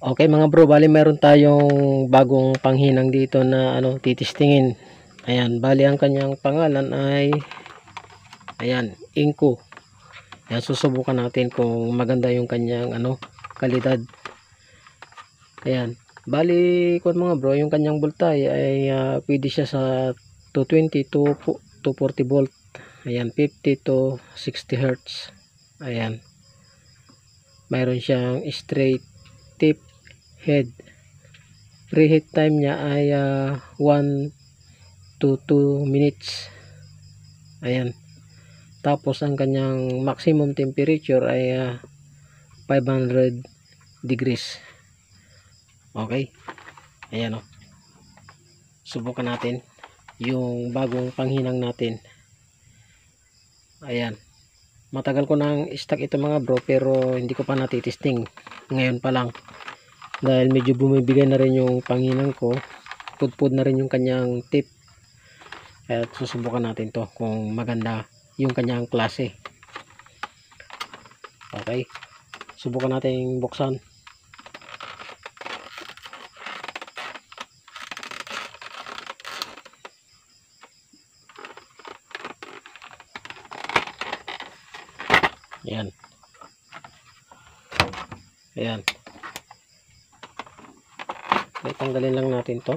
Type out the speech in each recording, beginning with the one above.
Okay mga bro, bali meron tayong bagong panghinang dito na titistingin. Ayan, bali ang kanyang pangalan ay ayan, Inco. Ayan, susubukan natin kung maganda yung kanyang kalidad. Ayan, bali kung mga bro, yung kanyang voltage ay pwede siya sa 220 to 240 volt. Ayan, 50 to 60 hertz. Ayan, mayroon siyang straight tip head. Preheat time niya ay 1 to 2 minutes. Ayan, tapos ang kanyang maximum temperature ay 500 degrees. Okay, ayan subukan natin yung bagong panghinang natin. Ayan, matagal ko nang stock ito mga bro, pero hindi ko pa natitesting ngayon pa lang, dahil medyo bumibigay na rin yung panghinang ko, pudpud na rin yung kanyang tip. At susubukan natin to kung maganda yung kanyang klase. Okay, subukan natin buksan. Ayan, ayan, tanggalin lang natin to.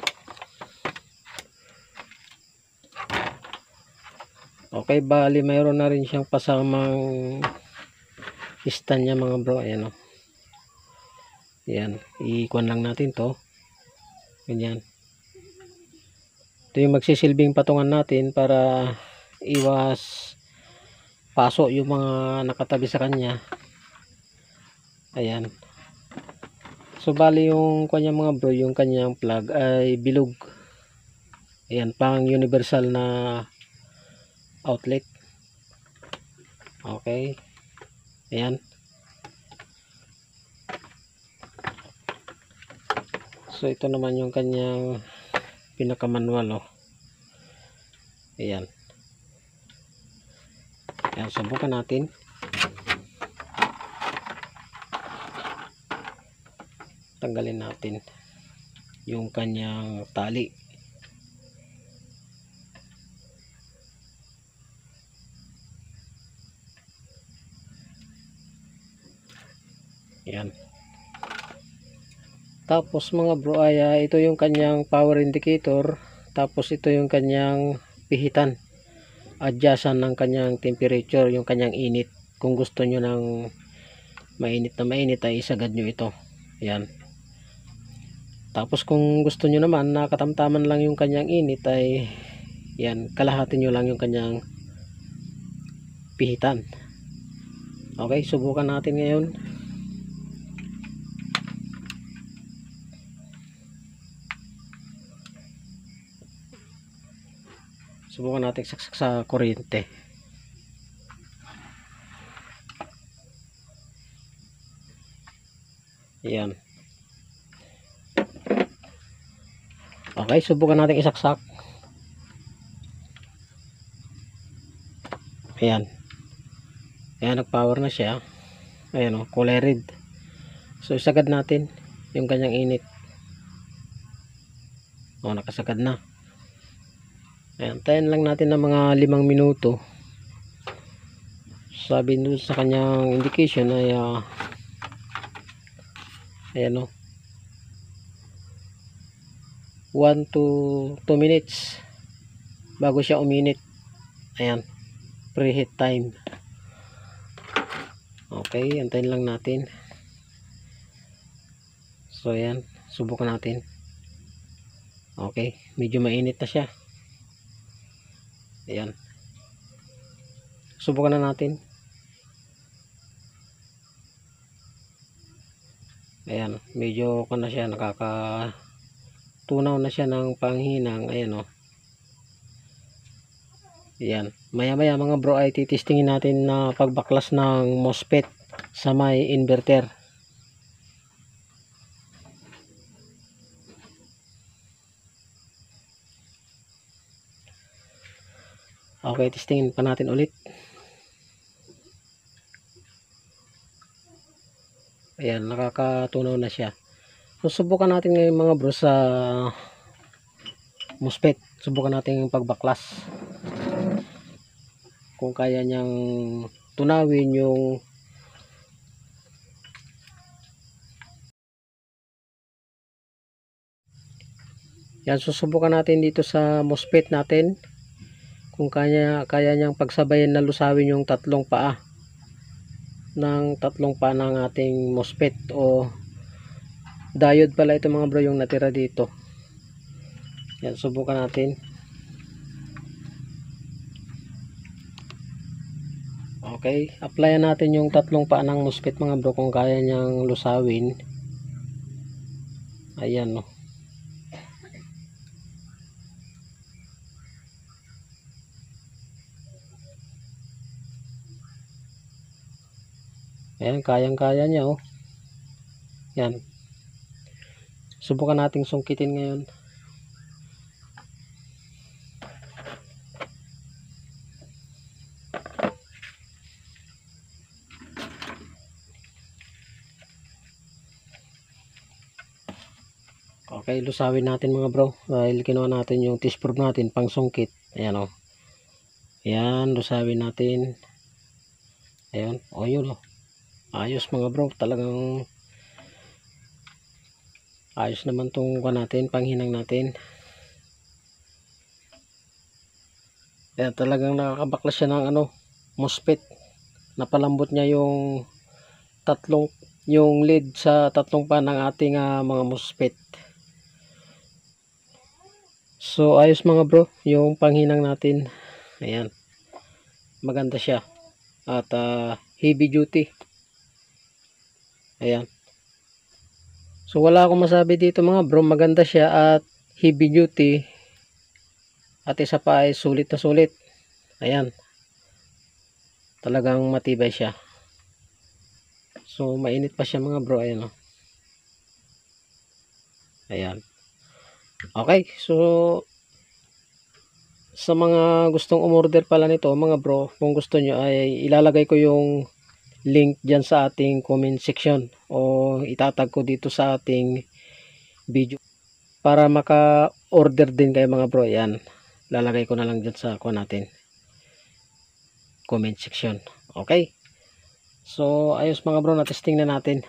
Okay, bali mayroon na rin siyang pasamang stand niya mga bro. Ayan ayan, ikuan lang natin to. Ganyan, ito yung magsisilbing patungan natin para iwas paso yung mga nakatabi sa kanya. Ayan, so bali yung kanya mga bro, yung kanyang plug ay bilog. Ayan, pang universal na outlet. Okay, ayan, so ito naman yung kanyang pinakamanual. Ayan, ayan, subukan natin. Tanggalin natin yung kanyang tali. Ayan, tapos mga bro ay ito yung kanyang power indicator, tapos ito yung kanyang pihitan, adjustan ng kanyang temperature, yung kanyang init. Kung gusto nyo ng mainit na mainit ay isagad nyo ito. Ayan, tapos kung gusto nyo naman na katamtaman lang yung kanyang init ay yan, kalahati nyo lang yung kanyang pihitan. Okay, subukan natin ngayon. Subukan natin saksak sa kuryente. Ayan, okay, subukan natin isaksak. Ayan, ayan, nag power na siya. Ayan kulay red. So isagad natin yung kanyang init. Nakasagad na. Ayan, tayin lang natin ng mga 5 minuto. Sabi doon sa kanyang indication ay ayan 1 to 2 minutes bago siya uminit. Ayan, preheat time. Okay, antayin lang natin. So ayan, subukan natin. Okay, medyo mainit na siya. Ayan, subukan na natin. Ayan, medyo na siya, nakakatunaw na siya ng panghinang. Ayan ayan, maya maya mga bro ay titistingin natin na pagbaklas ng MOSFET sa may inverter. Okay, testingin pa natin ulit. Ayan, nakakatunaw na siya. Susubukan natin ngayon mga bro sa MOSFET. Subukan natin yung pagbaklas. Kung kaya niyang tunawin yung yan, susubukan natin dito sa MOSFET natin kung kaya niyang pagsabayin na lusawin yung tatlong paa ng ating MOSFET o diode pala ito mga bro yung natira dito. Yan, subukan natin. Okay, applyan natin yung tatlong paa ng MOSFET mga bro kung kaya niyang lusawin. Ayan, no. Ayan, kayang-kaya niya, oh. Yan. Subukan nating sungkitin ngayon. Okay, lusawin natin mga bro. Dahil kinuha natin yung test probe natin pang sungkit. Ayan, oh. Ayan, lusawin natin. Ayan, oh yun, oh. Ayos mga bro, talagang ayos naman tong natin, panghinang natin. Ayan, talagang nakakabaklas siya ng MOSFET. Napalambot niya yung yung lead sa tatlong pa ng ating mga MOSFET. So ayos mga bro yung panghinang natin. Ayan, maganda siya at heavy duty. Ayan, so wala akong masabi dito mga bro, maganda siya at heavy duty at isa pa ay sulit na sulit. Ayan, talagang matibay siya. So mainit pa siya mga bro. Ayan, oh. Ayan. Okay, so sa mga gustong umorder pala nito mga bro, kung gusto nyo ay ilalagay ko yung link dyan sa ating comment section o itatag ko dito sa ating video para maka-order din kayo mga bro. Ayan, lalagay ko na lang dyan sa natin comment section. Okay, so ayos mga bro, na testing na natin.